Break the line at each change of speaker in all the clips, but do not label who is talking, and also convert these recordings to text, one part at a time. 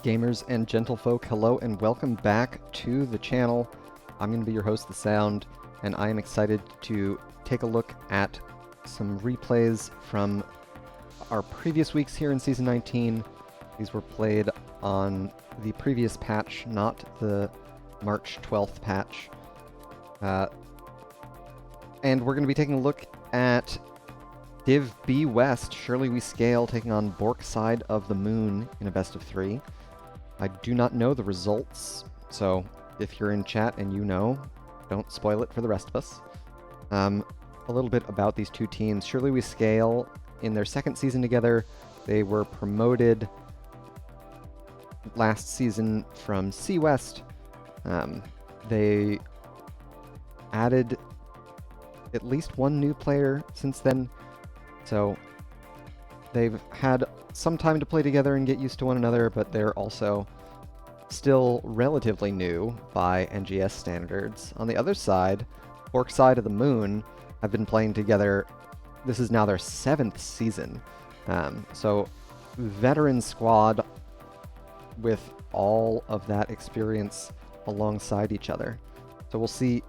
Gamers and gentlefolk, hello and welcome back to the channel. I'm going to be your host, The Sound, and I am excited to take a look at some replays from our previous weeks here in Season 19. These were played on the previous patch, not the March 12th patch. And we're going to be taking a look at Div B West, Surely We Scale, taking on Bork Side of the Moon in a best of 3. I do not know the results, so if you're in chat and you know, don't spoil it for the rest of us. A little bit about these two teams. Surely We Scale, in their second season together, they were promoted last season from C West. They added at least one new player since then, so they've had some time to play together and get used to one another, but they're also still relatively new by NGS standards. On the other side, Bork Side of the Moon have been playing together. This is now their 7th season. So veteran squad with all of that experience alongside each other. So we'll see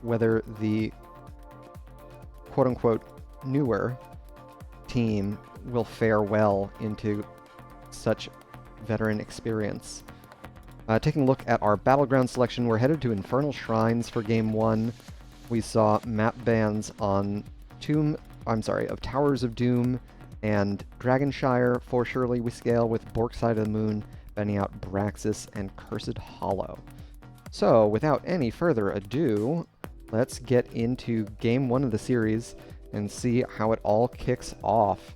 whether the quote-unquote newer team will fare well into such veteran experience. Taking a look at our battleground selection, we're headed to Infernal Shrines for Game 1. We saw map bans on of Towers of Doom and Dragonshire for Surely We Scale, with Bork Side of the Moon banning out Braxis and Cursed Hollow. So, without any further ado, let's get into Game 1 of the series and see how it all kicks off.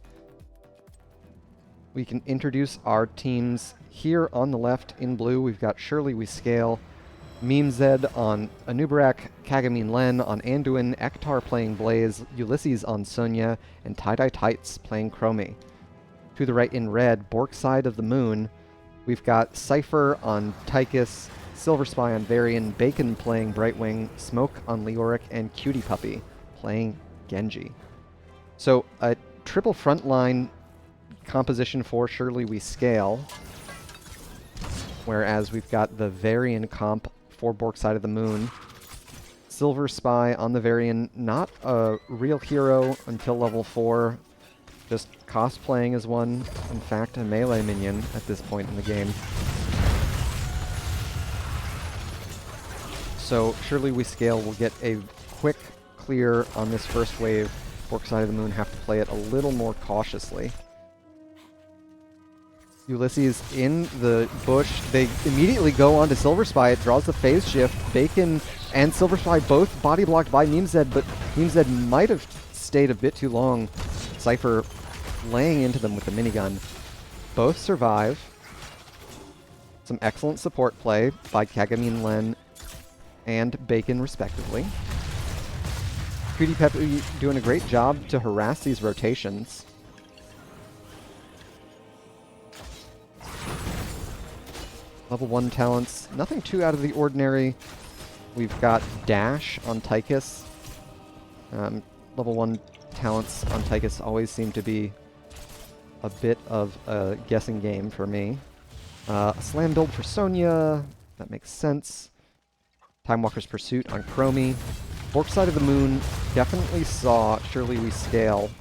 We can introduce our teams here on the left in blue. We've got Surely We Scale, Meme Zed on Anubarak, Kagamin Len on Anduin, Ektar playing Blaze, Ulysses on Sonya, and Tie-Dye Tights playing Chromie. To the right in red, Bork Side of the Moon, we've got Cypher on Tychus, Silver Spy on Varian, Bacon playing Brightwing, Smoke on Leoric, and Cutie Puppy playing Genji. So a triple frontline composition for Surely We Scale, whereas we've got the Varian comp for Bork Side of the Moon. Silver Spy on the Varian, not a real hero until level 4, just cosplaying as one, in fact a melee minion at this point in the game. So Surely We Scale will get a quick clear on this first wave. Bork Side of the Moon have to play it a little more cautiously. Ulysses in the bush. They immediately go on to Silver Spy. It draws the phase shift. Bacon and Silver Spy both body blocked by Meme Zed, but Meme Zed might have stayed a bit too long. Cypher laying into them with the minigun. Both survive. Some excellent support play by Kagamin Len and Bacon, respectively. Cutie Peppy doing a great job to harass these rotations. Level 1 talents, nothing too out of the ordinary. We've got Dash on Tychus. Level 1 talents on Tychus always seem to be a bit of a guessing game for me. A slam build for Sonya, that makes sense. Time Walker's Pursuit on Chromie. Bork Side of the Moon definitely saw Surely We Scale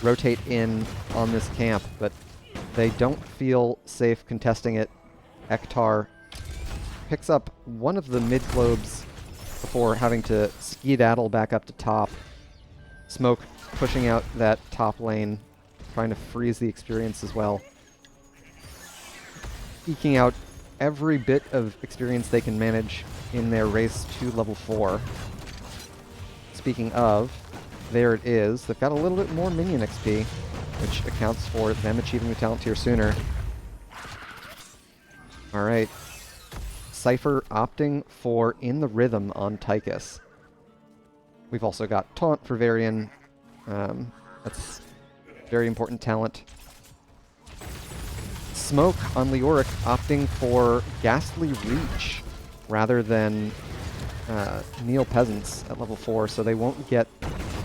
rotate in on this camp, but they don't feel safe contesting it. Ektar picks up one of the mid-globes before having to skedaddle back up to top. Smoke pushing out that top lane, trying to freeze the experience as well. Eking out every bit of experience they can manage in their race to level 4. Speaking of, there it is. They've got a little bit more minion XP, which accounts for them achieving the talent tier sooner. Alright. Cypher opting for In the Rhythm on Tychus. We've also got Taunt for Varian. That's very important talent. Smoke on Leoric opting for Ghastly Reach rather than Neil Peasants at level 4, so they won't get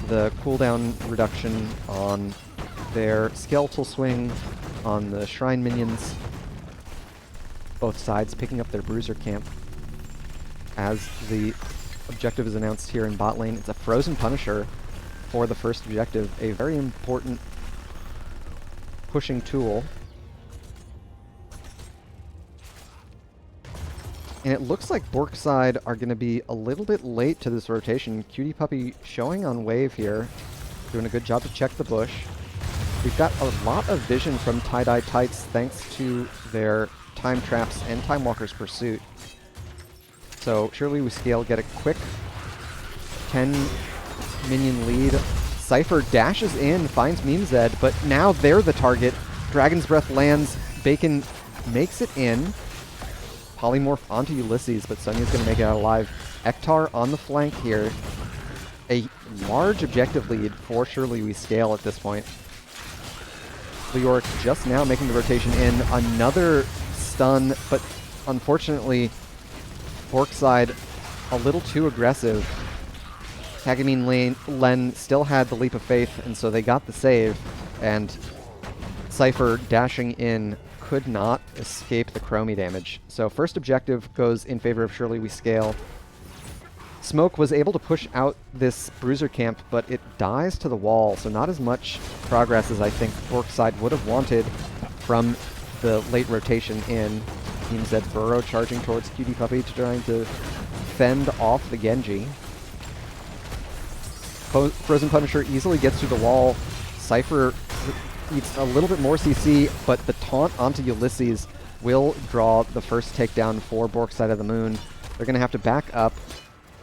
the cooldown reduction on their Skeletal Swing on the Shrine minions. both sides picking up their bruiser camp as the objective is announced here in bot lane. It's a Frozen Punisher for the first objective, a very important pushing tool. And it looks like Bork Side are going to be a little bit late to this rotation. Cutie Puppy showing on wave here, doing a good job to check the bush. We've got a lot of vision from Tie-Dye Tights thanks to their Time Traps and Time Walker's Pursuit. So surely we scale, get a quick 10 minion lead. Cypher dashes in, finds Meme Zed, but now they're the target. Dragon's Breath lands, Bacon makes it in. Polymorph onto Ulysses, but Sonya's going to make it out alive. Ektar on the flank here. A large objective lead for Surely We Scale at this point. Leoric just now making the rotation in. Another stun, but unfortunately, Bork Side a little too aggressive. Kagamine Len still had the Leap of Faith, and so they got the save, and Cypher dashing in could not escape the Chromie damage. So first objective goes in favor of Surely We Scale. Smoke was able to push out this bruiser camp, but it dies to the wall, so not as much progress as I think Bork Side would have wanted from the late rotation in. Team Zed Burrow charging towards Cutie Puppy, trying to fend off the Genji. Frozen Punisher easily gets through the wall. Cypher eats a little bit more CC, but the taunt onto Ulysses will draw the first takedown for Bork Side of the Moon. They're going to have to back up.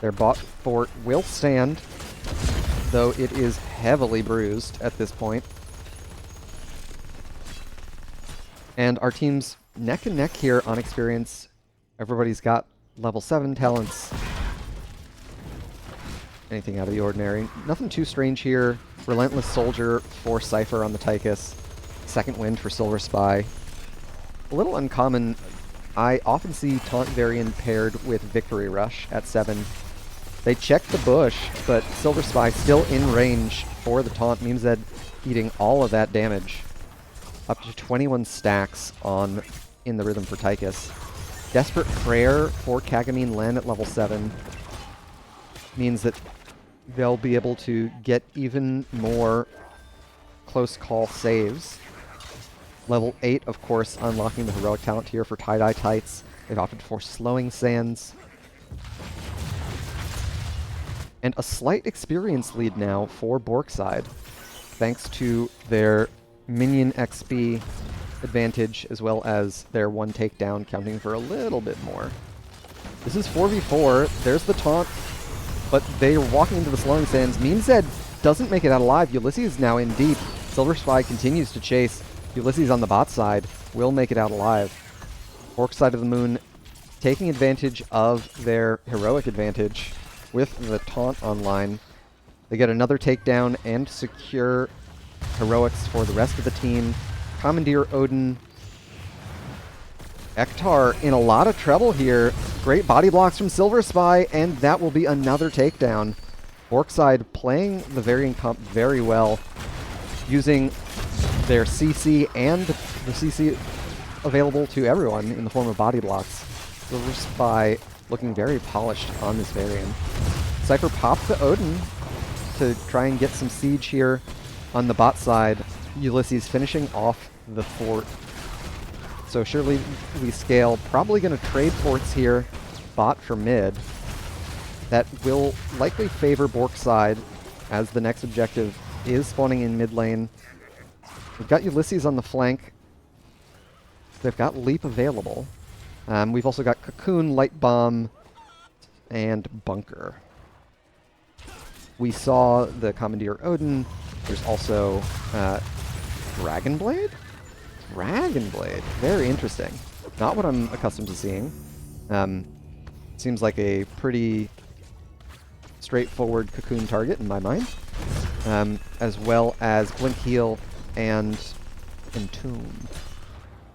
Their bot fort will stand, though it is heavily bruised at this point. And our team's neck and neck here on experience. Everybody's got level 7 talents. Anything out of the ordinary. Nothing too strange here. Relentless Soldier for Cypher on the Tychus. Second Wind for Silver Spy. A little uncommon. I often see Taunt Varian paired with Victory Rush at 7. They check the bush, but Silver Spy still in range for the taunt. Meme Zed eating all of that damage. Up to 21 stacks on In the Rhythm for Tychus. Desperate Prayer for Kagamine Len at level 7 means that they'll be able to get even more close call saves. Level 8, of course, unlocking the heroic talent here for Tie-Dye Tights. They've opted for Slowing Sands. And a slight experience lead now for Bork Side, thanks to their minion XP advantage, as well as their one takedown counting for a little bit more. This is 4v4. There's the taunt, but they're walking into the Slowing Sands. Meme Zed doesn't make it out alive. Ulysses now in deep. Silver Spy continues to chase. Ulysses on the bot side will make it out alive. Bork Side of the Moon taking advantage of their heroic advantage with the taunt online. They get another takedown and secure heroics for the rest of the team. Commandeer Odin. Ektar in a lot of trouble here. Great body blocks from Silver Spy, and that will be another takedown. Bork Side playing the Varian comp very well, using their CC and the CC available to everyone in the form of body blocks. Silver Spy looking very polished on this Varian. Cypher popped the Odin to try and get some siege here on the bot side. Ulysses finishing off the fort. So Surely We Scale probably going to trade forts here, bot for mid. That will likely favor Bork Side, as the next objective is spawning in mid lane. We've got Ulysses on the flank. They've got Leap available. We've also got Cocoon, Light Bomb, and Bunker. We saw the Commandeer Odin. There's also Dragon Blade? Dragon Blade. Very interesting. Not what I'm accustomed to seeing. Seems like a pretty straightforward Cocoon target in my mind. As well as Blink Heal and Entomb.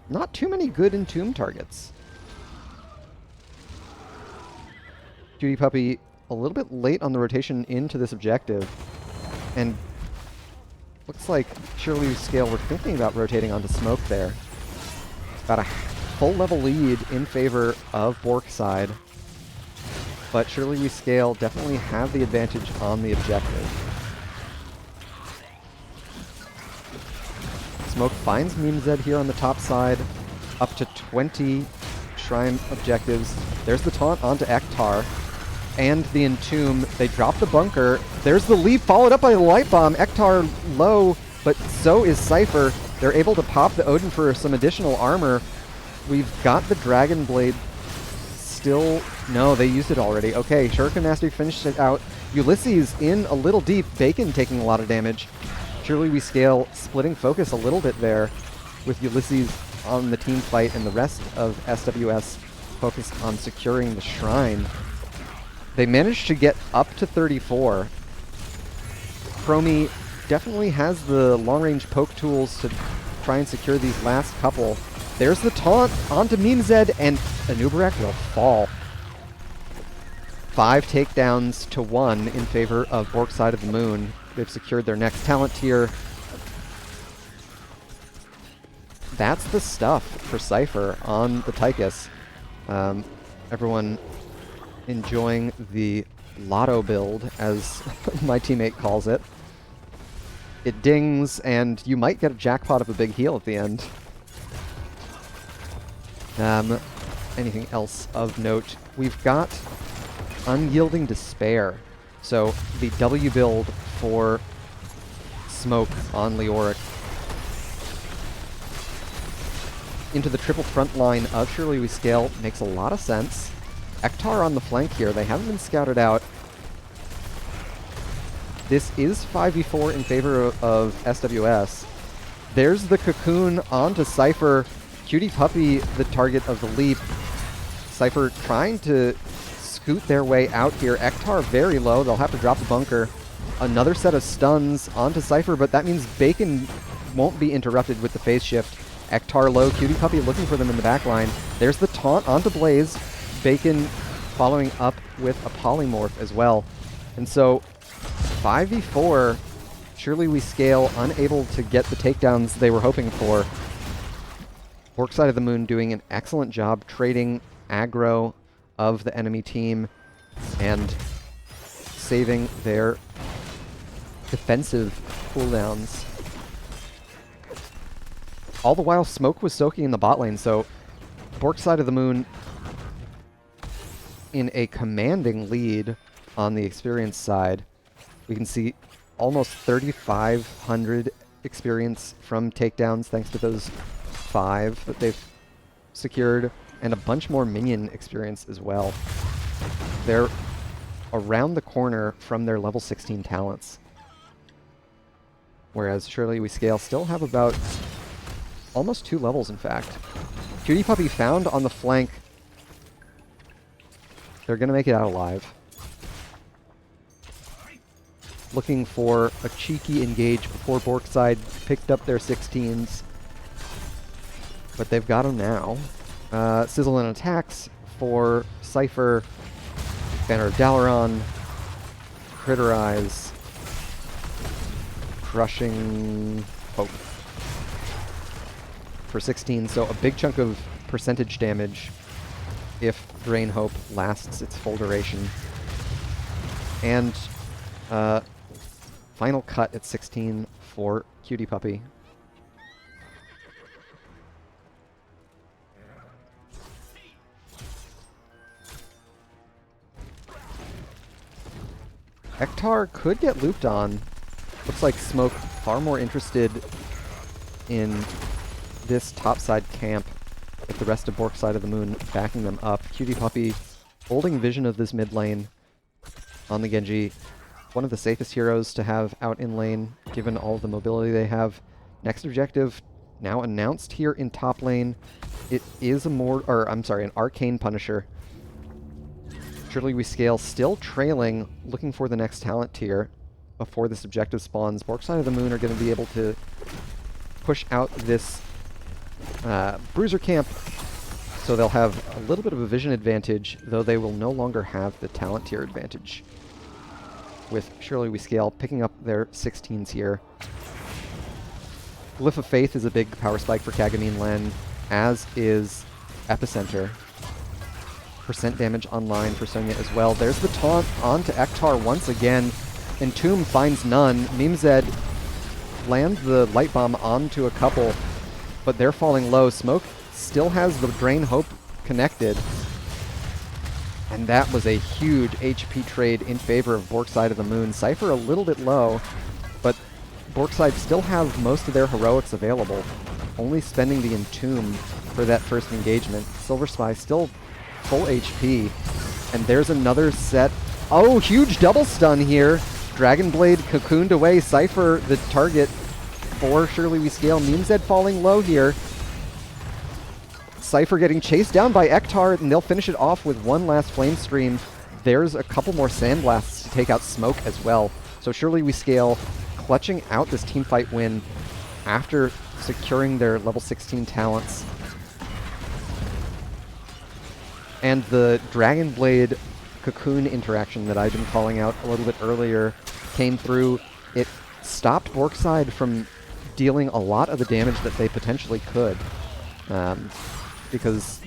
Not too many good Entomb targets. Cutie Puppy a little bit late on the rotation into this objective, and looks like Surely We Scale were thinking about rotating onto Smoke there. About a full level lead in favor of Bork Side, but Surely We Scale definitely have the advantage on the objective. Smoke finds Meme Zed here on the top side, up to 20 Shrine objectives. There's the taunt onto Ektar, and the Entomb. They drop the bunker. There's the leap, followed up by the Light Bomb. Ektar low, but so is Cypher. They're able to pop the Odin for some additional armor. We've got the Dragon Blade still... No, they used it already. Okay, Shuriken Mastery finished it out. Ulysses in a little deep. Bacon taking a lot of damage. Surely We Scale splitting focus a little bit there with Ulysses on the team fight and the rest of SWS focused on securing the Shrine. They managed to get up to 34. Chromie definitely has the long-range poke tools to try and secure these last couple. There's the taunt onto Meme Zed, and Anubarak will fall. 5 takedowns to 1 in favor of Bork Side of the Moon. They've secured their next talent tier. That's the stuff for Cypher on the Tychus. Everyone enjoying the lotto build, as my teammate calls it. It dings, and you might get a jackpot of a big heal at the end. Anything else of note? We've got Unyielding Despair. So the W build for Smoke on Leoric. Into the triple front line of Surely We Scale makes a lot of sense. Ektar on the flank here. They haven't been scouted out. This is 5v4 in favor of SWS. There's the Cocoon onto Cypher. Cutie Puppy, the target of the leap. Cypher trying to scoot their way out here. Ektar very low. They'll have to drop the bunker. Another set of stuns onto Cypher, but that means Bacon won't be interrupted with the phase shift. Ektar low. Cutie Puppy looking for them in the back line. There's the taunt onto Blaze. Bacon following up with a polymorph as well. And so 5v4, Surely We Scale unable to get the takedowns they were hoping for. Bork Side of the Moon doing an excellent job trading aggro of the enemy team and saving their defensive cooldowns. All the while, Smoke was soaking in the bot lane, so Bork Side of the Moon in a commanding lead on the experience side. We can see almost 3,500 experience from takedowns thanks to those 5 that they've secured, and a bunch more minion experience as well. They're around the corner from their level 16 talents. Whereas Surely We Scale still have about almost 2 levels, in fact. Cutie Puppy found on the flank. They're going to make it out alive. Looking for a cheeky engage before Bork Side picked up their 16s. But they've got them now. Sizzle and attacks for Cypher. Banner of Dalaran. Critterize. Crushing Hope. For 16, so a big chunk of percentage damage if Drain Hope lasts its full duration. And final cut at 16 for Cutie Puppy. Ektar could get looped on. Looks like Smoke far more interested in this topside camp with the rest of Bork Side of the Moon backing them up. Cutie Puppy holding vision of this mid lane on the Genji. One of the safest heroes to have out in lane, given all of the mobility they have. Next objective now announced here in top lane. It is an Arcane Punisher. Surely We Scale still trailing, looking for the next talent tier before this objective spawns. Bork Side of the Moon are going to be able to push out this bruiser camp, so they'll have a little bit of a vision advantage, though they will no longer have the talent tier advantage. With Surely We Scale picking up their 16s here. Glyph of Faith is a big power spike for Kagami and Len, as is epicenter. Percent damage online for Sonya as well. There's the taunt onto Ektar once again. Entomb finds none. Memezed lands the light bomb onto a couple, but they're falling low. Smoke still has the Drain Hope connected. And that was a huge HP trade in favor of Bork Side of the Moon. Cypher a little bit low, but Bork Side still have most of their heroics available, only spending the Entomb for that first engagement. Silver Spy still full HP, and there's another set. Oh, huge double stun here. Dragon Blade cocooned away. Cypher the target for Surely We Scale. Memezed falling low here. Cypher getting chased down by Ektar, and they'll finish it off with one last Flame Stream. There's a couple more Sandblasts to take out Smoke as well. So Surely We Scale clutching out this teamfight win after securing their level 16 talents. And the Dragon Blade Cocoon interaction that I've been calling out a little bit earlier came through. It stopped Bork Side from dealing a lot of the damage that they potentially could. Because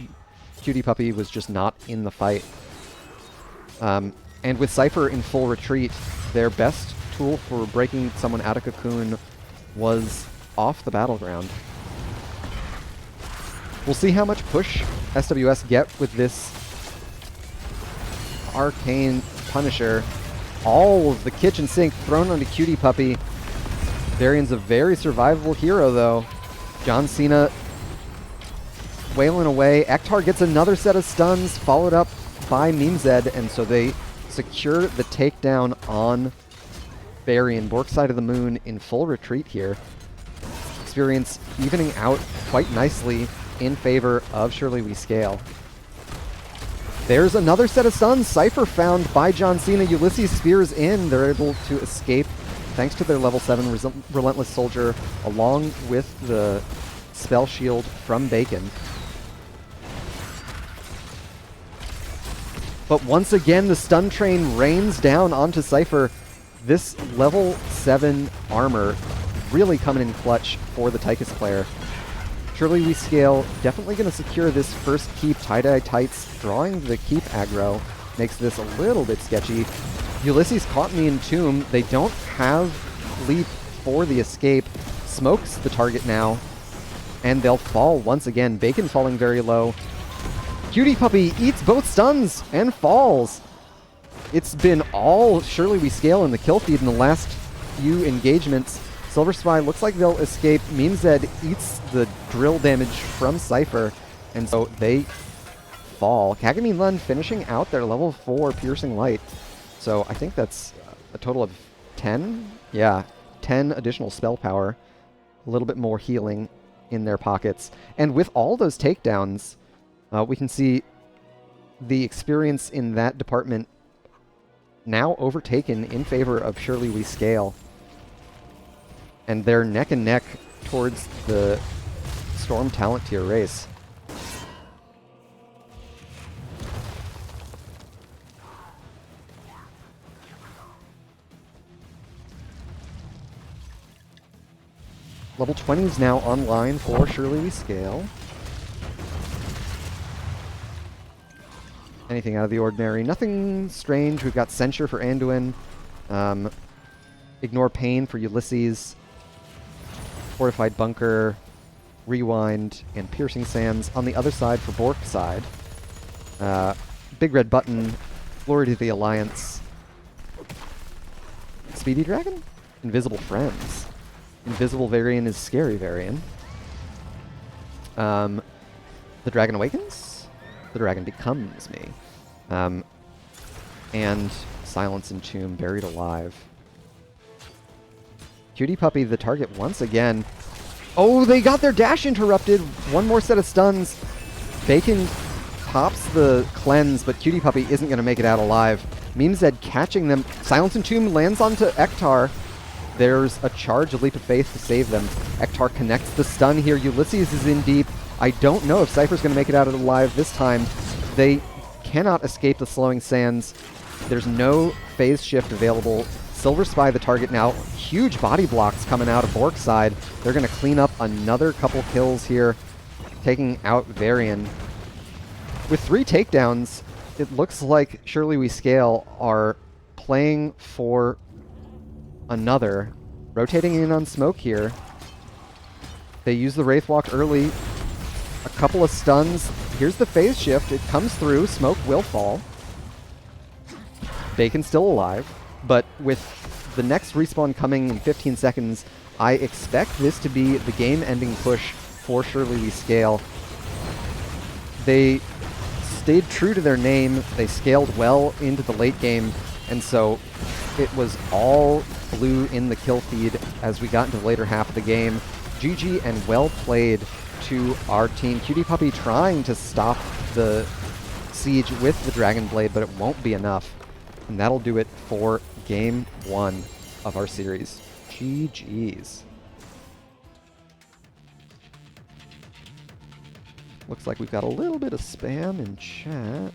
Cutie Puppy was just not in the fight. And with Cypher in full retreat, their best tool for breaking someone out of Cocoon was off the battleground. We'll see how much push SWS get with this Arcane Punisher. All of the kitchen sink thrown onto Cutie Puppy. Varian's a very survivable hero, though. John Cena wailing away. Ektar gets another set of stuns, followed up by Memezed, and so they secure the takedown on Varian. Bork Side of the Moon in full retreat here. Experience evening out quite nicely in favor of Surely We Scale. There's another set of stuns. Cypher found by John Cena. Ulysses spears in. They're able to escape thanks to their level 7 Relentless Soldier, along with the spell shield from Bacon. But once again, the stun train rains down onto Cypher. This level 7 armor really coming in clutch for the Tychus player. Surely We Scale definitely going to secure this first keep. Tie-Dye Tights drawing the keep aggro makes this a little bit sketchy. Ulysses caught in the Entomb. They don't have leap for the escape. Smoke's the target now, and they'll fall once again. Bacon falling very low. Cutie Puppy eats both stuns and falls. It's been all Surely We Scale in the kill feed in the last few engagements. Silver Spy looks like they'll escape. Memezed eats the drill damage from Cypher, and so they fall. Kagami Lun finishing out their level 4 Piercing Light. So I think that's a total of 10? Yeah, 10 additional spell power. A little bit more healing in their pockets. And with all those takedowns, we can see the experience in that department now overtaken in favor of Surely We Scale. And they're neck and neck towards the Storm talent tier race. Level 20 is now online for Surely We Scale. Anything out of the ordinary? Nothing strange. We've got Censure for Anduin. Ignore Pain for Ulysses. Fortified Bunker, Rewind, and Piercing Sands. On the other side for Bork Side, Big Red Button, Glory to the Alliance, Speedy Dragon, Invisible Friends. Invisible Varian is Scary Varian. The Dragon Awakens, the Dragon Becomes Me, and Silence Entomb, Buried Alive. Cutie Puppy, the target once again. Oh, they got their dash interrupted. One more set of stuns. Bacon pops the cleanse, but Cutie Puppy isn't going to make it out alive. Memezed catching them. Silence Entomb lands onto Ektar. There's a charge, a leap of faith to save them. Ektar connects the stun here. Ulysses is in deep. I don't know if Cypher's going to make it out alive this time. They cannot escape the slowing sands. There's no phase shift available. Silver Spy the target now. Huge body blocks coming out of Bork Side. They're going to clean up another couple kills here, taking out Varian. with 3 takedowns, it looks like Surely We Scale are playing for another. Rotating in on Smoke here. They use the Wraith Walk early. A couple of stuns. Here's the phase shift. It comes through. Smoke will fall. Bacon's still alive. But with the next respawn coming in 15 seconds, I expect this to be the game-ending push for Surely We Scale. They stayed true to their name. They scaled well into the late game, and so it was all blue in the kill feed as we got into the later half of the game. GG and well played to our team. Cutie Puppy trying to stop the siege with the Dragon Blade, but it won't be enough. And that'll do it for game 1 of our series. GG's. Looks like we've got a little bit of spam in chat.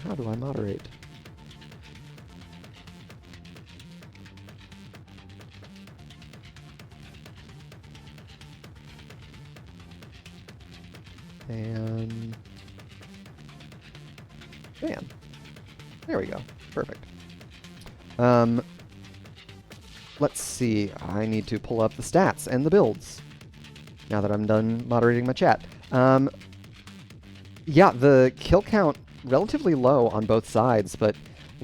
How do I moderate? And bam. There we go. Perfect. Let's see. I need to pull up the stats and the builds now that I'm done moderating my chat. Yeah, the kill count relatively low on both sides, but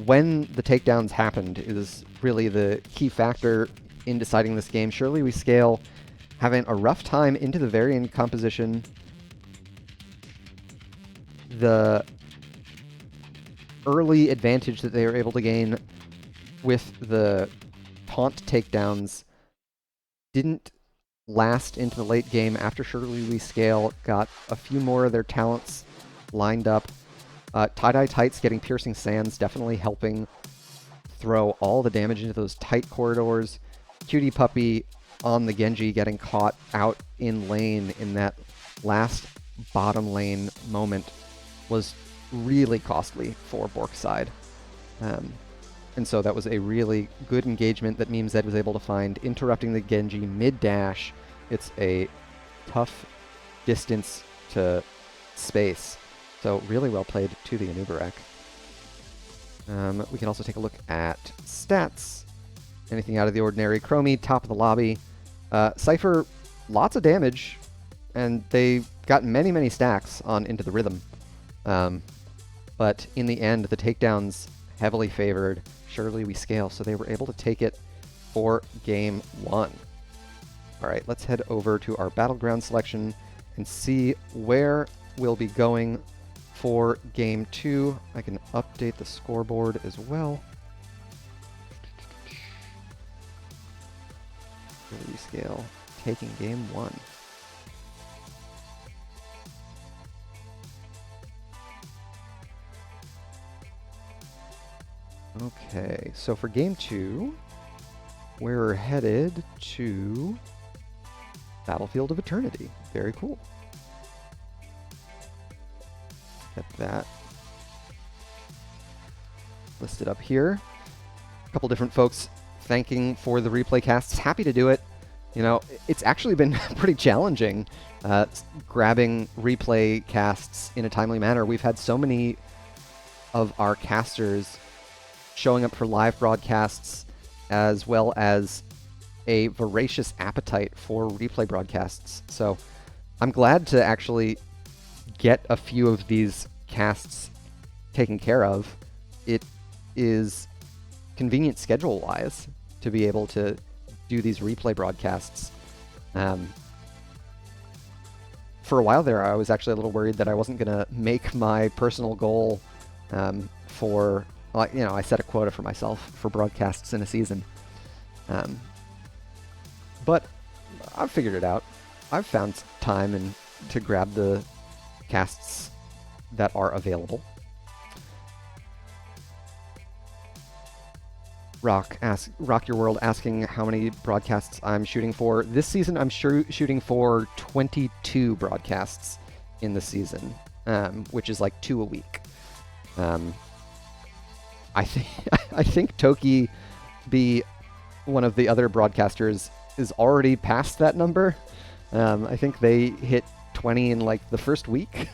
when the takedowns happened is really the key factor in deciding this game. Surely We Scale having a rough time into the variant composition. The early advantage that they were able to gain with the taunt takedowns didn't last into the late game after Surely We Scale got a few more of their talents lined up. Tie-Dye Tights getting Piercing Sands definitely helping throw all the damage into those tight corridors. Cutie Puppy on the Genji getting caught out in lane in that last bottom lane moment was really costly for Bork Side. And so that was a really good engagement that Meme Zed was able to find, interrupting the Genji mid-dash. It's a tough distance to space. So really well played to the Anubarak. We can also take a look at stats. Anything out of the ordinary. Chromie, top of the lobby. Cypher, lots of damage, and they got many, many stacks on Into the Rhythm. But in the end, the takedowns heavily favored Surely We Scale, so they were able to take it for game 1. All right, let's head over to our Battleground selection and see where we'll be going for game 2. I can update the scoreboard as well. Surely We Scale taking game 1. Okay, so for game 2, we're headed to Battlefield of Eternity. Very cool. Get that listed up here. A couple different folks thanking for the replay casts. Happy to do it. You know, it's actually been pretty challenging grabbing replay casts in a timely manner. We've had so many of our casters showing up for live broadcasts, as well as a voracious appetite for replay broadcasts. So I'm glad to actually get a few of these casts taken care of. It is convenient schedule-wise to be able to do these replay broadcasts. For a while there, I was actually a little worried that I wasn't going to make my personal goal for... You know, I set a quota for myself for broadcasts in a season. But I've figured it out. I've found time to grab the casts that are available. Rock Your World asking how many broadcasts I'm shooting for. This season, I'm shooting for 22 broadcasts in the season, which is like 2 a week. I think Toki, one of the other broadcasters, is already past that number. I think they hit 20 in like the first week.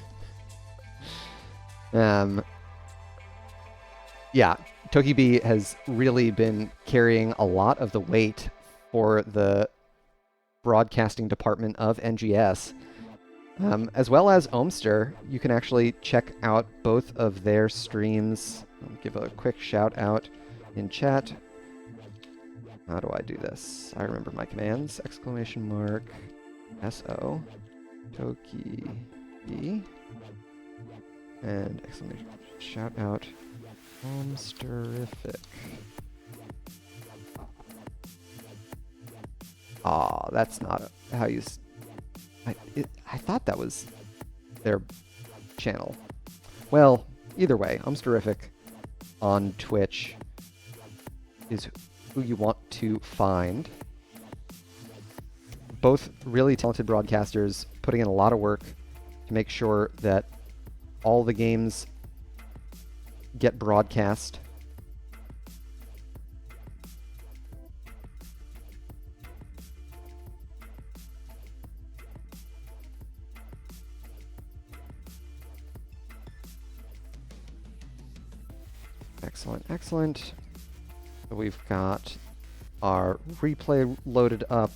Yeah, Tokibi has really been carrying a lot of the weight for the broadcasting department of NGS. As well as Ohmster. You can actually check out both of their streams. I'll give a quick shout out in chat. How do I do this? I remember my commands. Exclamation mark SO Toki and exclamation shout out Ohmsterific. Aw, that's not how you... I thought that was their channel. Well, either way, Ohmsterific on Twitch is who you want to find. Both really talented broadcasters putting in a lot of work to make sure that all the games get broadcast. Excellent, excellent. So we've got our replay loaded up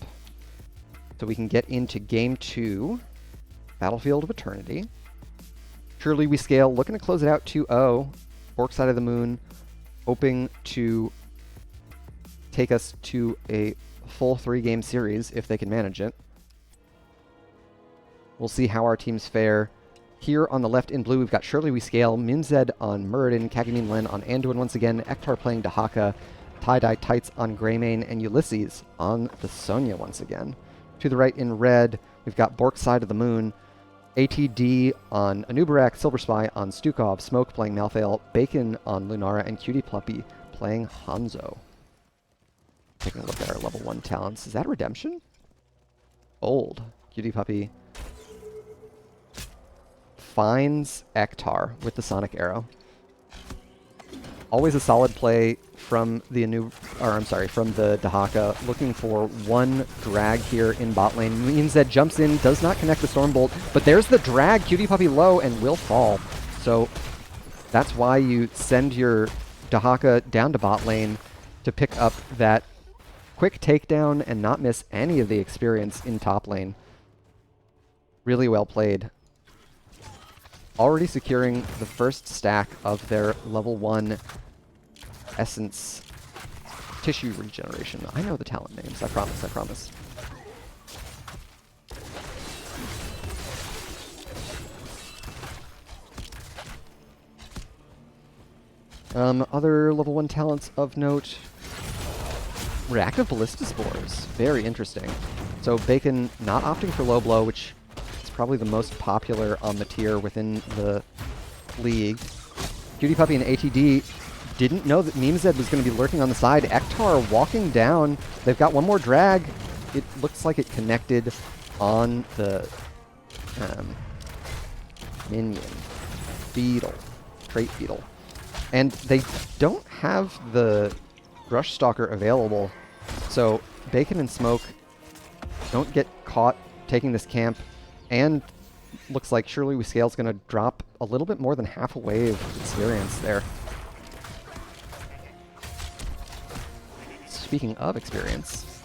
so we can get into Game 2, Battlefield of Eternity. Surely We Scale, looking to close it out 2-0. Bork Side of the Moon, hoping to take us to a full 3-game series if they can manage it. We'll see how our teams fare. Here on the left in blue, we've got Surely We Scale, Minzed on Muradin, Kagamin Len on Anduin once again, Ektar playing Dahaka, Tie-Dye Tights on Greymane, and Ulysses on the Sonya once again. To the right in red, we've got Bork Side of the Moon, ATD on Anubarak, Silver Spy on Stukov, Smoke playing Malthael, Bacon on Lunara, and Cutie Pluppy playing Hanzo. Taking a look at our level 1 talents. Is that Redemption? Old. Cutie Puppy finds Ektar with the Sonic Arrow. Always a solid play from the from the Dahaka, looking for one drag here in bot lane. Minzed jumps in, does not connect the Stormbolt, but there's the drag, Cutie Puppy low, and will fall. So that's why you send your Dahaka down to bot lane to pick up that quick takedown and not miss any of the experience in top lane. Really well played. Already securing the first stack of their level 1 Essence Tissue Regeneration. I know the talent names, I promise, I promise. Other level 1 talents of note. Reactive Ballista Spores. Very interesting. So Bacon not opting for low blow, which is probably the most popular on the tier within the league. Cutie Puppy and ATD didn't know that Memezed was going to be lurking on the side. Ektar walking down. They've got one more drag. It looks like it connected on the minion. Beetle. Trait Beetle. And they don't have the Rush Stalker available, so Bacon and Smoke don't get caught taking this camp, and looks like Surely We Scale's going to drop a little bit more than half a wave of experience there. Speaking of experience,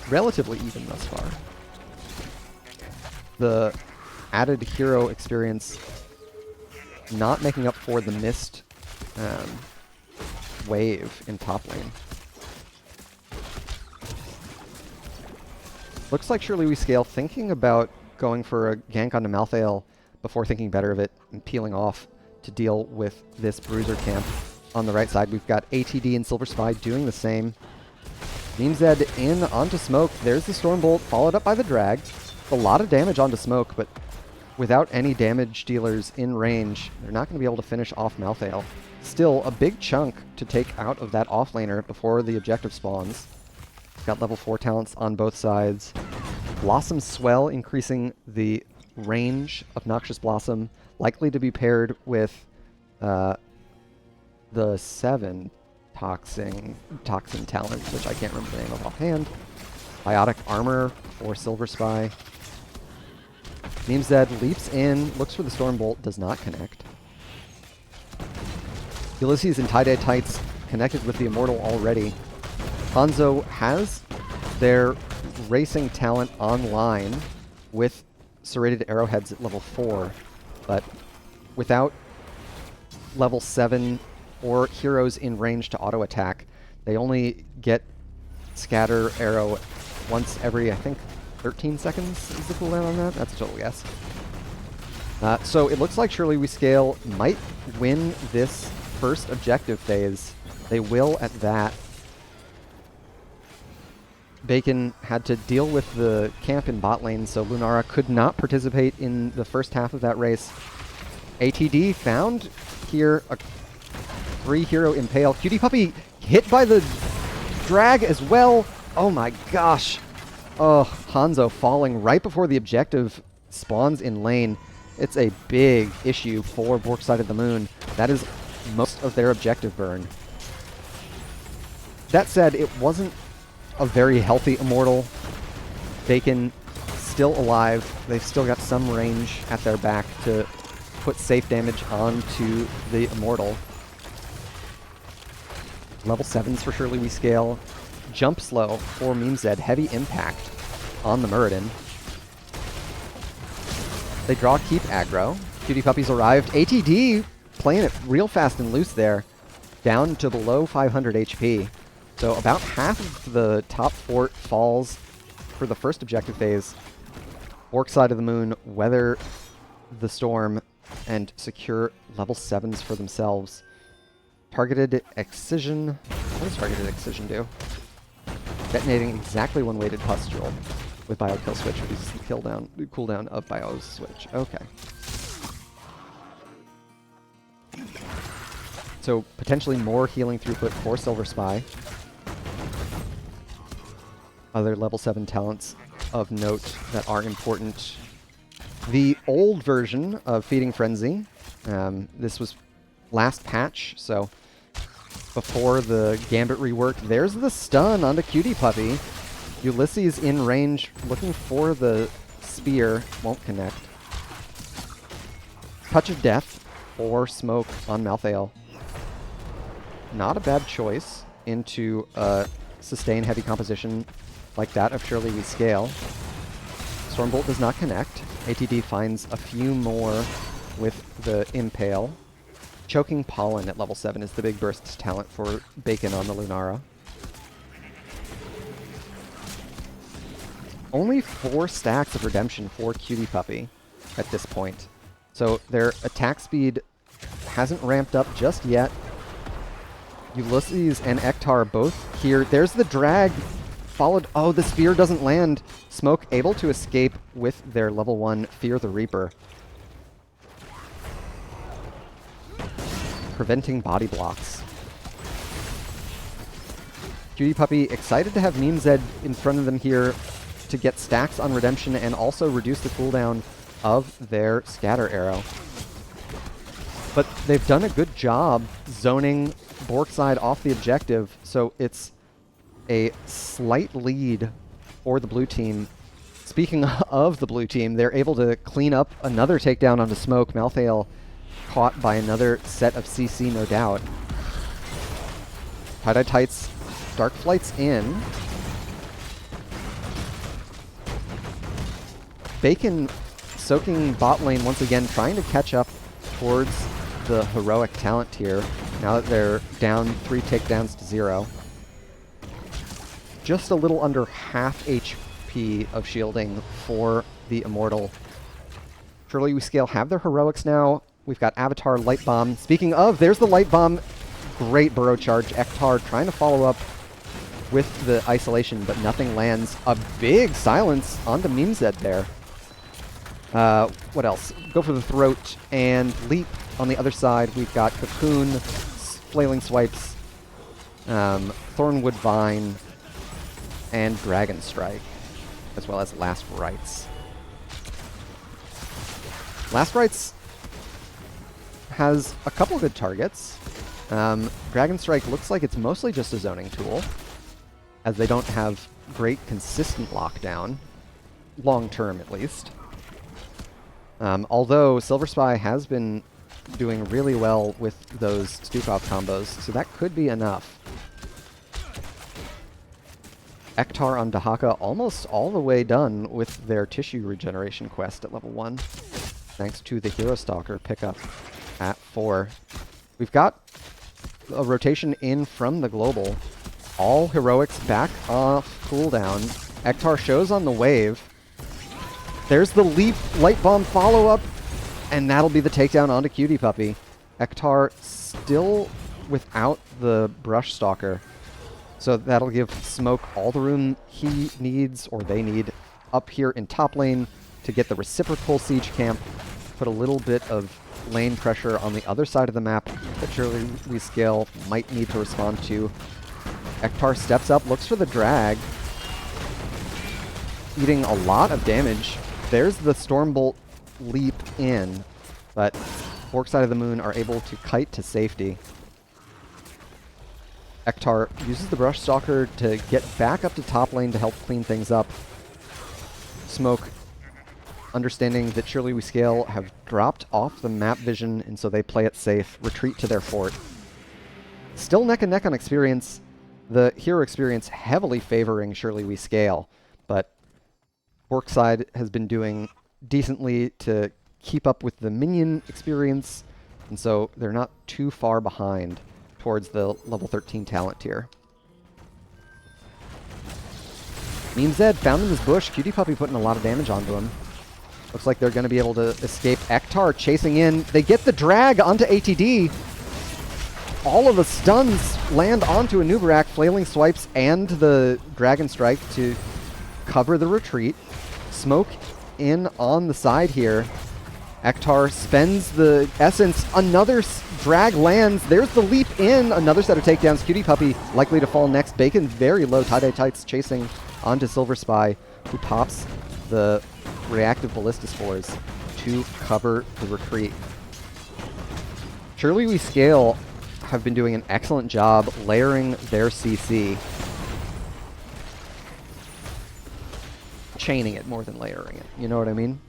relatively even thus far. The added hero experience not making up for the missed wave in top lane. Looks like Surely We Scale thinking about going for a gank onto Malthael before thinking better of it and peeling off to deal with this Bruiser camp. On the right side, we've got ATD and Silver Spy doing the same. Memezed in onto Smoke. There's the Stormbolt, followed up by the drag. A lot of damage onto Smoke, but without any damage dealers in range, they're not going to be able to finish off Malthael. Still, a big chunk to take out of that offlaner before the objective spawns. Got level 4 talents on both sides. Blossom Swell increasing the range of Noxious Blossom, likely to be paired with the 7 Toxin talent, which I can't remember the name of offhand. Biotic Armor for Silver Spy. Meme Zed leaps in, looks for the Storm Bolt, does not connect. Ulysses and tie-dye tights connected with the Immortal already. Hanzo has their racing talent online with serrated arrowheads at level 4, but without level 7 or heroes in range to auto attack, they only get scatter arrow once every, I think, 13 seconds is the cooldown on that. That's a total guess. So it looks like Surely We Scale might win this first objective phase. They will at that. Bacon had to deal with the camp in bot lane, so Lunara could not participate in the first half of that race. ATD found here a 3-hero Impale. Cutie Puppy hit by the drag as well. Oh my gosh. Oh, Hanzo falling right before the objective spawns in lane. It's a big issue for Bork Side of the Moon. That is most of their objective burn. That said, it wasn't a very healthy Immortal. Bacon still alive. They've still got some range at their back to put safe damage onto the Immortal. Level 7s for Surely We Scale. Jump slow for Meme Zed. Heavy impact on the Muradin. They draw keep aggro. Cutie Puppies arrived. ATD playing it real fast and loose there. Down to below 500 HP. So about half of the top fort falls for the first objective phase. Bork Side of the Moon weather the storm and secure level 7s for themselves. Targeted Excision. What does Targeted Excision do? Detonating exactly one weighted pustule with Bio Kill Switch reduces the cooldown of Bio Switch. Okay. So potentially more healing throughput for Silver Spy. Other level 7 talents of note that are important. The old version of Feeding Frenzy. This was last patch, so before the Gambit rework. There's the stun onto Cutie Puppy. Ulysses in range, looking for the spear. Won't connect. Touch of Death or Smoke on Malthael. Not a bad choice into a sustain heavy composition like that of Surely We Scale. Stormbolt does not connect. ATD finds a few more with the Impale. Choking Pollen at level 7 is the big burst talent for Bacon on the Lunara. Only 4 stacks of Redemption for Cutie Puppy at this point. So their attack speed hasn't ramped up just yet. Ulysses and Ektar both here. There's the drag followed. Oh, the spear doesn't land. Smoke able to escape with their level 1 Fear the Reaper. Preventing body blocks. Cutie Puppy excited to have Meme Zed in front of them here to get stacks on Redemption and also reduce the cooldown of their Scatter Arrow. But they've done a good job zoning Bork Side off the objective, so it's a slight lead for the blue team. Speaking of the blue team, they're able to clean up another takedown onto Smoke. Malthael caught by another set of CC, no doubt. Tie-dye tights, Dark Flight's in. Bacon soaking bot lane once again, trying to catch up towards the heroic talent tier now that they're down 3 takedowns to 0. Just a little under half HP of shielding for the Immortal. Surely We Scale have their heroics now. We've got Avatar, Light Bomb. Speaking of, there's the Light Bomb. Great burrow charge. Ektar trying to follow up with the isolation, but nothing lands. A big silence onto Meme Zed there. What else? Go for the throat and leap on the other side. We've got Cocoon, Flailing Swipes, Thornwood Vine, and Dragon Strike, as well as Last Rites. Last Rites has a couple good targets. Dragon Strike looks like it's mostly just a zoning tool, as they don't have great consistent lockdown, long term at least. Although Silver Spy has been doing really well with those Stukov combos, so that could be enough. Ektar on Dahaka almost all the way done with their tissue regeneration quest at level 1, thanks to the Hero Stalker pickup at 4. We've got a rotation in from the global. All heroics back off cooldown. Ektar shows on the wave. There's the leap light bomb follow-up, and that'll be the takedown onto Cutie Puppy. Ektar still without the Brush Stalker. So that'll give Smoke all the room he needs, or they need, up here in top lane to get the reciprocal siege camp, put a little bit of lane pressure on the other side of the map that surely we scale might need to respond to. Ektar steps up, looks for the drag, eating a lot of damage. There's the Stormbolt leap in, but Bork Side of the Moon are able to kite to safety. Ektar uses the Brush Stalker to get back up to top lane to help clean things up. Smoke, understanding that Surely We Scale have dropped off the map vision, and so they play it safe, retreat to their fort. Still neck and neck on experience, the hero experience heavily favoring Surely We Scale, but Bork Side has been doing decently to keep up with the minion experience, and so they're not too far behind towards the level 13 talent tier. Meme Zed found in his bush. Cutie Puppy putting a lot of damage onto him. Looks like they're going to be able to escape. Ektar chasing in. They get the drag onto ATD. All of the stuns land onto Anubarak, flailing swipes, and the Dragon Strike to cover the retreat. Smoke in on the side here. Ektar spends the essence. Another drag lands. There's the leap in. Another set of takedowns. Cutie Puppy likely to fall next. Bacon very low. Tie-Dye Tights chasing onto Silver Spy, who pops the reactive Ballista Spores to cover the retreat. Surely We Scale have been doing an excellent job layering their CC. Chaining it more than layering it. You know what I mean?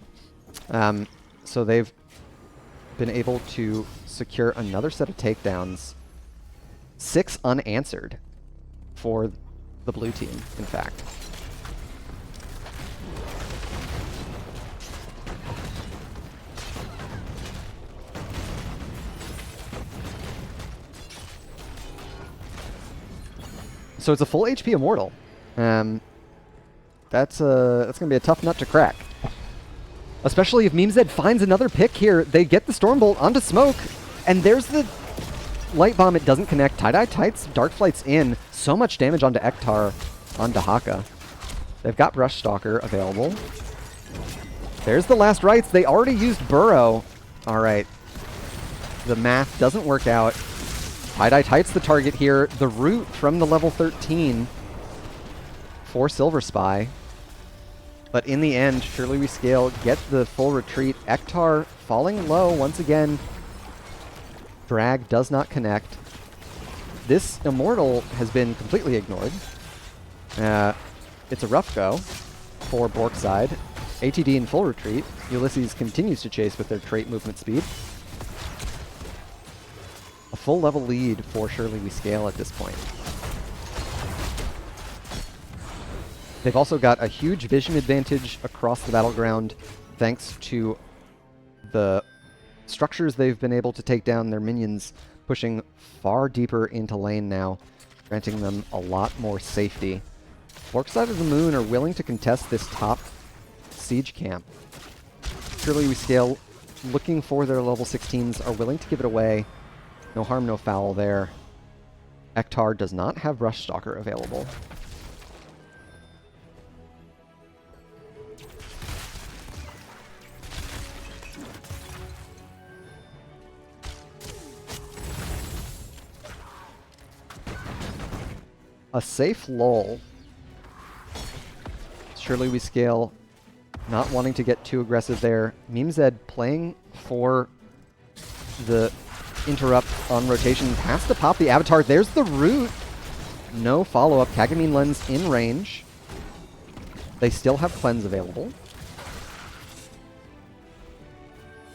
So they've been able to secure another set of takedowns. 6 unanswered for the blue team, in fact. So it's a full HP Immortal. That's going to be a tough nut to crack. Especially if Meme Zed finds another pick here. They get the Stormbolt onto Smoke, and there's the Light Bomb. It doesn't connect. Tie-Dye Tights, Dark Flight's in. So much damage onto Ektar on Dahaka. They've got Brush Stalker available. There's the last rites. They already used Burrow. All right. The math doesn't work out. Tie-Dye Tights the target here. The root from the level 13 for Silver Spy. But in the end, Surely We Scale get the full retreat. Ektar falling low once again. Drag does not connect. This Immortal has been completely ignored. It's a rough go for Bork Side. ATD in full retreat. Ulysses continues to chase with their trait movement speed. A full level lead for Surely We Scale at this point. They've also got a huge vision advantage across the battleground thanks to the structures they've been able to take down. Their minions pushing far deeper into lane now, granting them a lot more safety. Bork Side of the Moon are willing to contest this top siege camp. Surely We Scale, looking for their level 16s, are willing to give it away. No harm, no foul there. Ektar does not have Brush Stalker available. A safe lull. Surely We Scale not wanting to get too aggressive there. Meme Zed playing for the interrupt on rotation. Has to pop the Avatar. There's the root. No follow-up. Kagamine Lens in range. They still have Cleanse available.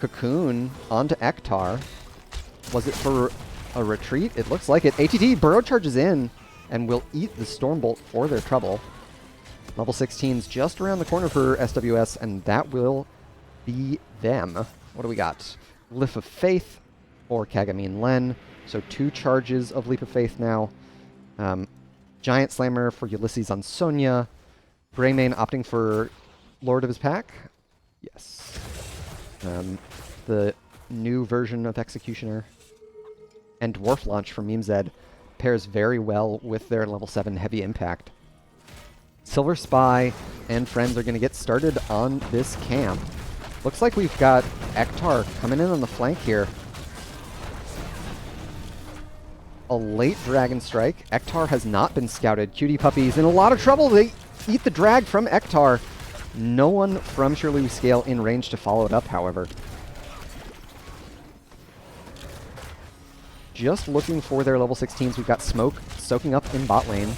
Cocoon onto Ektar. Was it for a retreat? It looks like it. ATT burrow charges in and will eat the Stormbolt for their trouble. Level 16's just around the corner for SWS, and that will be them. What do we got? Leap of Faith or Kagamin Len. So 2 charges of Leap of Faith now. Giant Slammer for Ulysses on Sonya. Greymane opting for Lord of his Pack. Yes. The new version of Executioner. And Dwarf Launch from Memezed pairs very well with their level 7 Heavy Impact. Silver Spy and friends are going to get started on this camp. Looks like we've got Ektar coming in on the flank here. A late Dragon Strike. Ektar has not been scouted. Cutie Puppy's in a lot of trouble. They eat the drag from Ektar. No one from Surely We Scale in range to follow it up, however. Just looking for their level 16s. We've got Smoke soaking up in bot lane.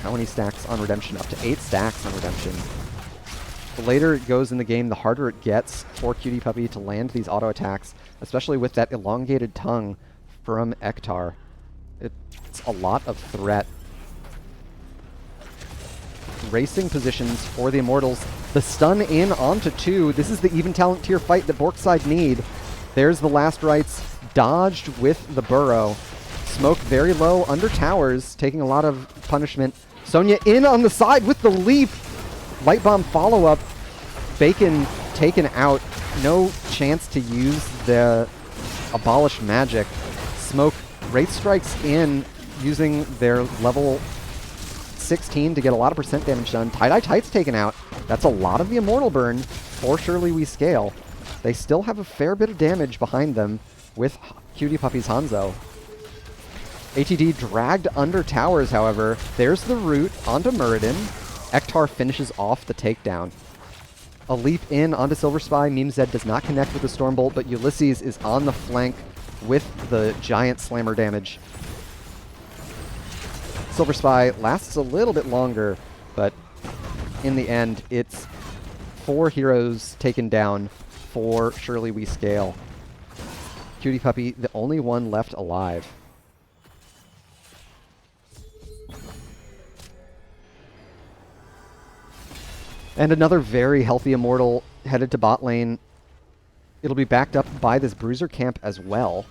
How many stacks on Redemption? Up to 8 stacks on Redemption. The later it goes in the game, the harder it gets for Cutie Puppy to land these auto attacks, especially with that elongated tongue from Ektar. It's a lot of threat. Racing positions for the Immortals. The stun in onto 2. This is the even talent tier fight that Bork Side need. There's the last rites. Dodged with the burrow. Smoke very low under towers, taking a lot of punishment. Sonya in on the side with the leap. Light Bomb follow-up. Bacon taken out. No chance to use the Abolish Magic. Smoke Wraith Strikes in using their level 16 to get a lot of percent damage done. Tie-Dye Tights taken out. That's a lot of the Immortal burn for Surely We Scale. They still have a fair bit of damage behind them with Cutie Puppy's Hanzo. ATD dragged under towers, however. There's the root onto Muradin. Ektar finishes off the takedown. A leap in onto Silver Spy. Memezed does not connect with the Stormbolt, but Ulysses is on the flank with the giant slammer damage. Silver Spy lasts a little bit longer, but in the end, it's 4 heroes taken down for Surely We Scale. Cutie Puppy, the only one left alive. And another very healthy Immortal headed to bot lane. It'll be backed up by this Bruiser camp as well.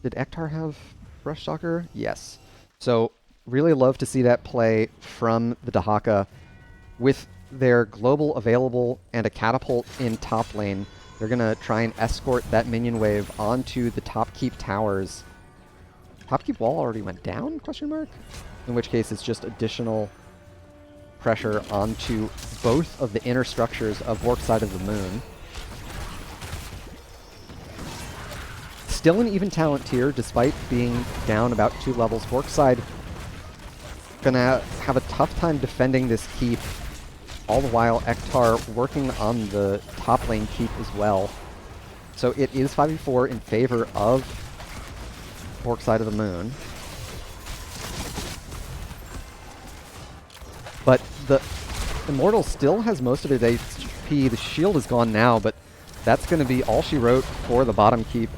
Did Ektar have Brushstalker? Yes. So, really love to see that play from the Dahaka. With their global available and a catapult in top lane, they're going to try and escort that minion wave onto the top keep towers. Top keep wall already went down? Question mark? In which case it's just additional pressure onto both of the inner structures of Bork Side of the Moon. Still an even talent tier, despite being down about 2 levels. Bork Side gonna have a tough time defending this keep, all the while Ektar working on the top lane keep as well. So it is 5v4 in favor of Bork Side of the Moon. But the Immortal still has most of his HP. The shield is gone now, but that's going to be all she wrote for the bottom keep.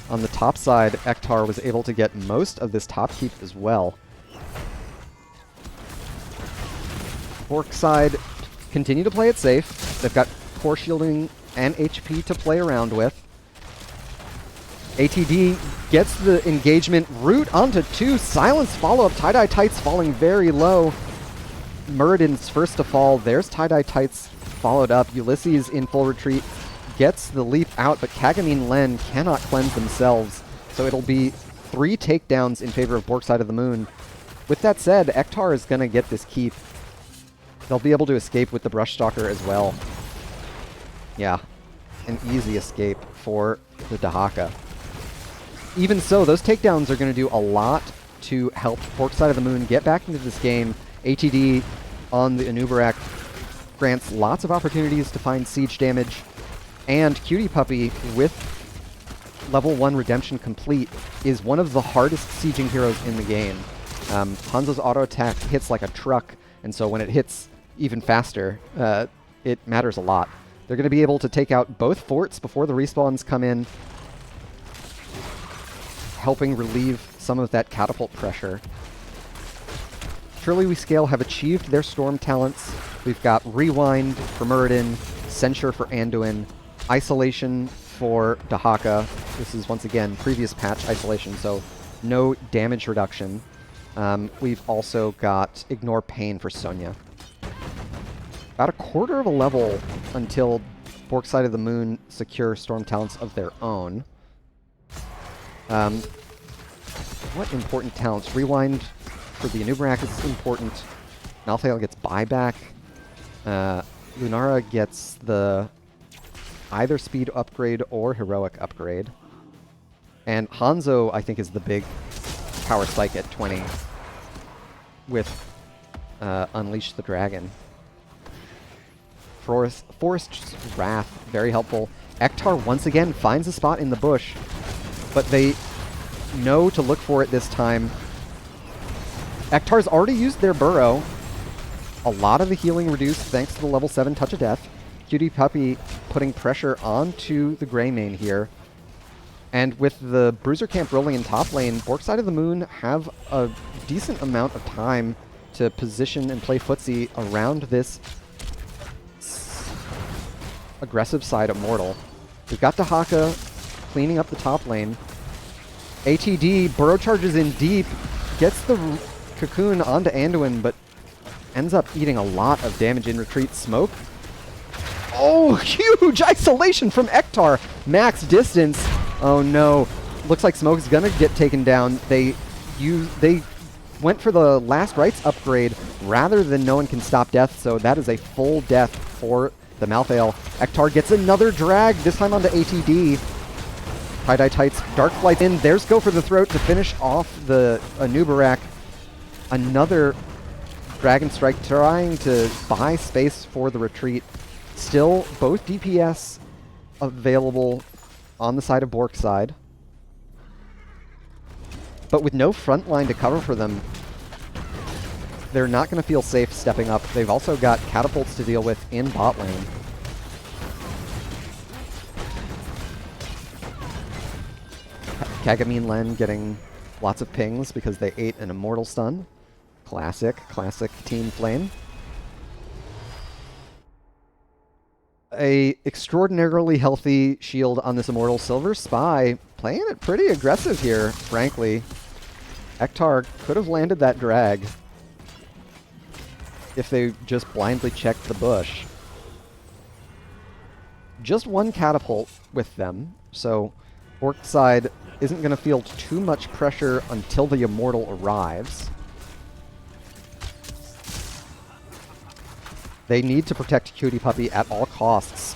On the top side, Ektar was able to get most of this top keep as well. Bork Side continue to play it safe. They've got core shielding and HP to play around with. ATD gets the engagement. Root onto 2. Silence follow-up. Tie-Dye Tights falling very low. Muradin's first to fall. There's Tie-Dye Tights followed up. Ulysses in full retreat gets the leap out, but Kagamin Len cannot cleanse themselves. So it'll be 3 takedowns in favor of Bork Side of the Moon. With that said, Ektar is going to get this keep. They'll be able to escape with the Brushstalker as well. Yeah, an easy escape for the Dahaka. Even so, those takedowns are going to do a lot to help Bork Side of the Moon get back into this game. ATD on the Anubarak grants lots of opportunities to find siege damage, and Cutie Puppy with level 1 Redemption complete is one of the hardest sieging heroes in the game. Hanzo's auto attack hits like a truck, and so when it hits even faster, it matters a lot. They're going to be able to take out both forts before the respawns come in, helping relieve some of that catapult pressure. Surely We Scale have achieved their storm talents. We've got Rewind for Muradin, Censure for Anduin, Isolation for Dahaka. This is, once again, previous patch isolation, so no damage reduction. We've also got Ignore Pain for Sonya. About a quarter of a level until Bork Side of the Moon secure storm talents of their own. What important talents? Rewind for the Anubarak is important. Malthael gets buyback. Lunara gets the either speed upgrade or heroic upgrade. And Hanzo, I think, is the big power spike at 20 with Unleash the Dragon. Forest's Wrath, very helpful. Ektar once again finds a spot in the bush, but they know to look for it this time. Ektar's already used their burrow. A lot of the healing reduced thanks to the level 7 Touch of Death. Cutie Puppy putting pressure onto the Greymane here. And with the Bruiser Camp rolling in top lane, Bork Side of the Moon have a decent amount of time to position and play footsie around this aggressive side Immortal. We've got Dahaka cleaning up the top lane. ATD burrow charges in deep, gets the cocoon onto Anduin, but ends up eating a lot of damage in retreat. Smoke. Oh, huge isolation from Ektar. Max distance. Oh no. Looks like Smoke's gonna get taken down. They went for the Last Rites upgrade rather than No One Can Stop Death, so that is a full death for the Malthael. Ektar gets another drag, this time onto ATD. Tie-Dye Tights, Dark Flight in. There's Go for the Throat to finish off the Anubarak. Another Dragon Strike trying to buy space for the retreat. Still, both DPS available on the side of Bork Side. But with no front line to cover for them, they're not going to feel safe stepping up. They've also got catapults to deal with in bot lane. Kagami and Len getting lots of pings because they ate an Immortal Stun. Classic Team Flame. A extraordinarily healthy shield on this Immortal. Silver Spy playing it pretty aggressive here, frankly. Ektar could have landed that drag if they just blindly checked the bush. Just one catapult with them, so Bork Side isn't going to feel too much pressure until the Immortal arrives. They need to protect Cutie Puppy at all costs.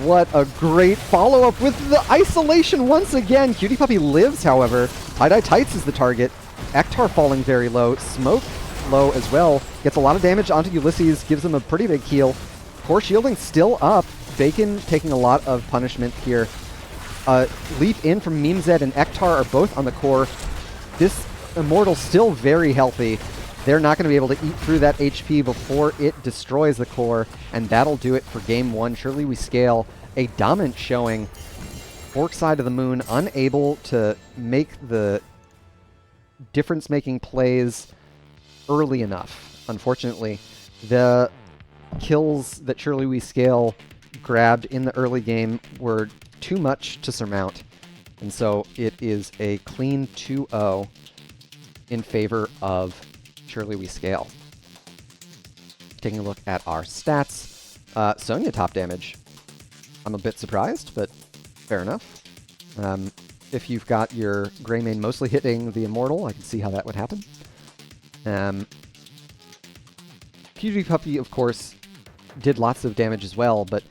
What a great follow-up with the isolation once again. Cutie Puppy lives, however. Tie-Dye Tights is the target. Ektar falling very low. Smoke low as well. Gets a lot of damage onto Ulysses. Gives him a pretty big heal. Core shielding still up. Bacon taking a lot of punishment here. Leap in from Memezed and Ektar are both on the core. This Immortal still very healthy. They're not going to be able to eat through that HP before it destroys the core, and that'll do it for Game 1. Surely We Scale a dominant showing. Bork Side of the Moon unable to make the difference-making plays early enough, unfortunately. The kills that Surely We Scale grabbed in the early game were too much to surmount, and so it is a clean 2-0 in favor of Surely We Scale. Taking a look at our stats. Sonya top damage. I'm a bit surprised, but fair enough. If you've got your Greymane mostly hitting the Immortal, I can see how that would happen. Cutie Puppy, of course, did lots of damage as well, but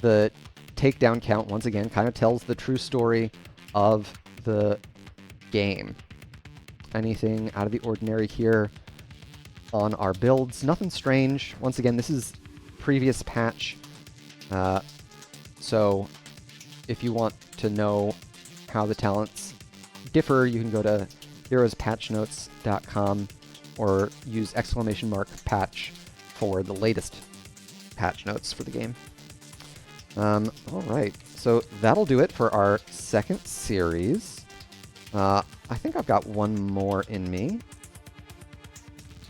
the takedown count, once again, kind of tells the true story of the game. Anything out of the ordinary here on our builds? Nothing strange. Once again, this is previous patch, so if you want to know how the talents differ, you can go to heroespatchnotes.com or use !patch for the latest patch notes for the game. All right, so that'll do it for our second series. I think I've got one more in me.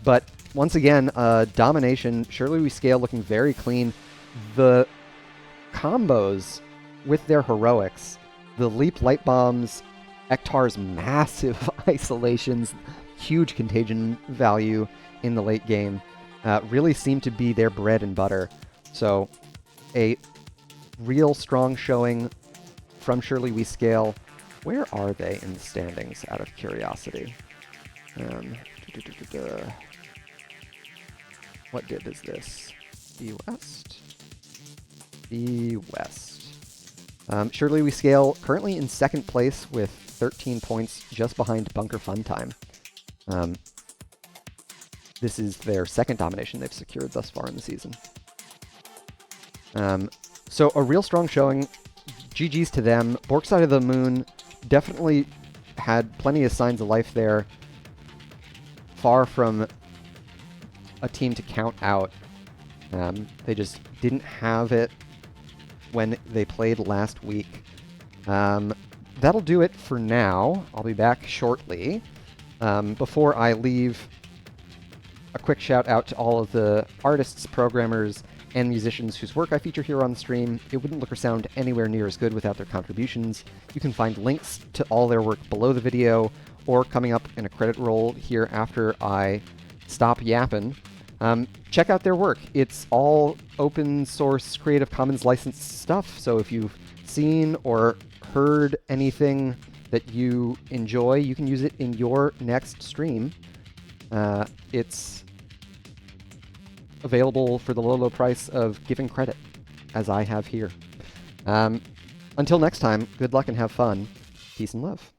But once again, domination, Surely We Scale looking very clean. The combos with their heroics, the Leap Light Bombs, Ektar's massive isolations, huge contagion value in the late game, really seem to be their bread and butter. So a real strong showing from Surely We Scale. Where are they in the standings, out of curiosity? What did is this? The West? The West. Surely We Scale currently in second place with 13 points, just behind Bunker Fun Time. This is their second domination they've secured thus far in the season. So a real strong showing. GG's to them. Bork Side of the Moon definitely had plenty of signs of life there. Far from a team to count out. They just didn't have it when they played last week. That'll do it for now. I'll be back shortly. Before I leave, a quick shout out to all of the artists, programmers, and musicians whose work I feature here on the stream. It wouldn't look or sound anywhere near as good without their contributions. You can find links to all their work below the video or coming up in a credit roll here after I stop yapping. Check out their work. It's all open source Creative Commons licensed stuff, so if you've seen or heard anything that you enjoy, you can use it in your next stream. It's available for the low price of giving credit, as I have here. Until next time, good luck and have fun. Peace and love.